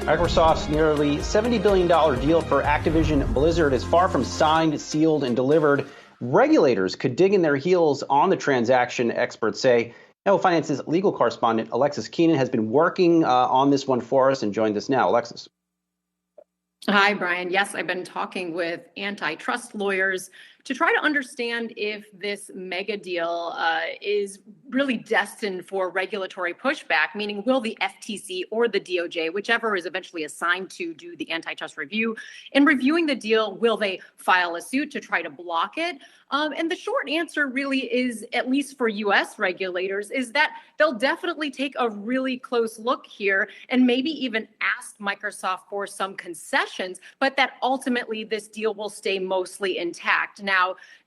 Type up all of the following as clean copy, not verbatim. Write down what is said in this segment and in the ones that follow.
Microsoft's nearly $70 billion deal for Activision Blizzard is far from signed, sealed, and delivered. Regulators could dig in their heels on the transaction, experts say. Yahoo Finance's legal correspondent, Alexis Keenan, has been working on this one for us and joined us now. Alexis. Hi, Brian. Yes, I've been talking with antitrust lawyers to try to understand if this mega deal is really destined for regulatory pushback, meaning will the FTC or the DOJ, whichever is eventually assigned to do the antitrust review, in reviewing the deal, will they file a suit to try to block it? And the short answer really is, at least for U.S. regulators, is that they'll definitely take a really close look here and maybe even ask Microsoft for some concessions, but that ultimately this deal will stay mostly intact. Now,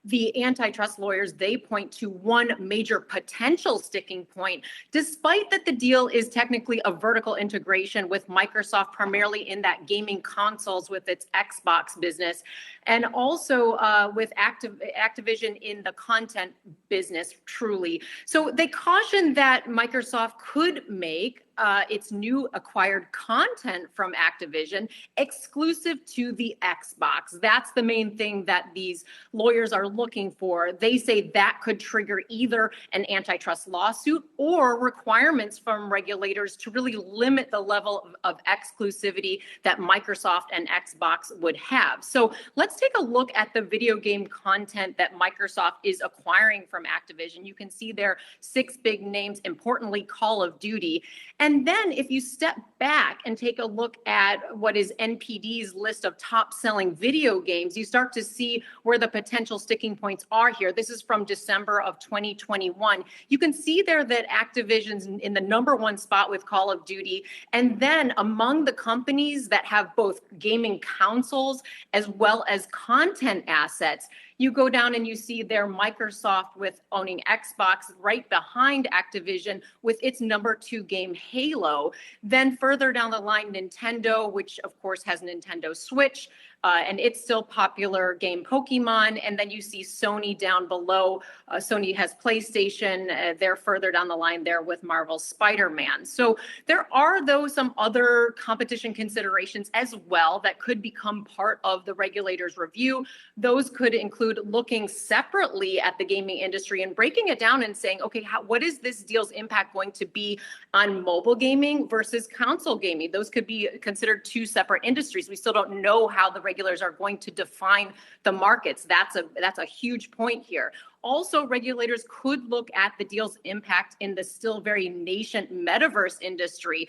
the antitrust lawyers, they point to one major potential sticking point, despite that the deal is technically a vertical integration with Microsoft primarily in that gaming consoles with its Xbox business, and also with Activision in the content business, truly. So they caution that Microsoft could make its new acquired content from Activision exclusive to the Xbox. That's the main thing that these lawyers are looking for. They say that could trigger either an antitrust lawsuit or requirements from regulators to really limit the level of exclusivity that Microsoft and Xbox would have. So let's take a look at the video game content that Microsoft is acquiring from Activision. You can see there 6 big names, importantly, Call of Duty. And then if you step back and take a look at what is NPD's list of top selling video games, you start to see where the potential sticking points are here. This is from December of 2021. You can see there that Activision's in the #1 spot with Call of Duty. And then among the companies that have both gaming consoles as well as content assets, you go down and you see there Microsoft with owning Xbox right behind Activision with its #2 game Halo. Then further down the line, Nintendo, which of course has Nintendo Switch, and it's still popular game Pokemon. And then you see Sony down below. Sony has PlayStation. They're further down the line there with Marvel's Spider-Man. So there are, though, some other competition considerations as well that could become part of the regulators' review. Those could include looking separately at the gaming industry and breaking it down and saying, okay, what is this deal's impact going to be on mobile gaming versus console gaming? Those could be considered two separate industries. We still don't know how the regulators are going to define the markets. That's a huge point here. Also, regulators could look at the deal's impact in the still very nascent metaverse industry.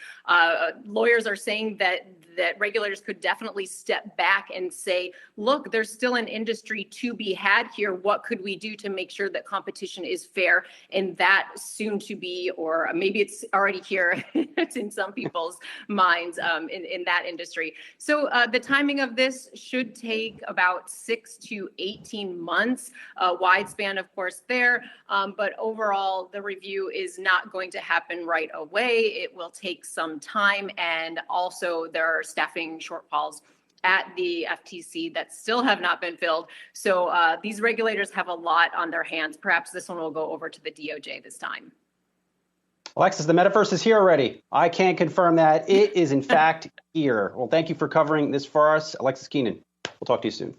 Lawyers are saying that regulators could definitely step back and say, look, there's still an industry to be had here. What could we do to make sure that competition is fair in that soon to be, or maybe it's already here it's in some people's minds in that industry. So the timing of this should take about 6 to 18 months, wide span of course there, but overall the review is not going to happen right away. It will take some time, and also there are staffing shortfalls at the FTC that still have not been filled. So these regulators have a lot on their hands. Perhaps this one will go over to the DOJ this time. Alexis, the metaverse is here already. I can't confirm that. It is in fact here. Well, thank you for covering this for us, Alexis Keenan. We'll talk to you soon.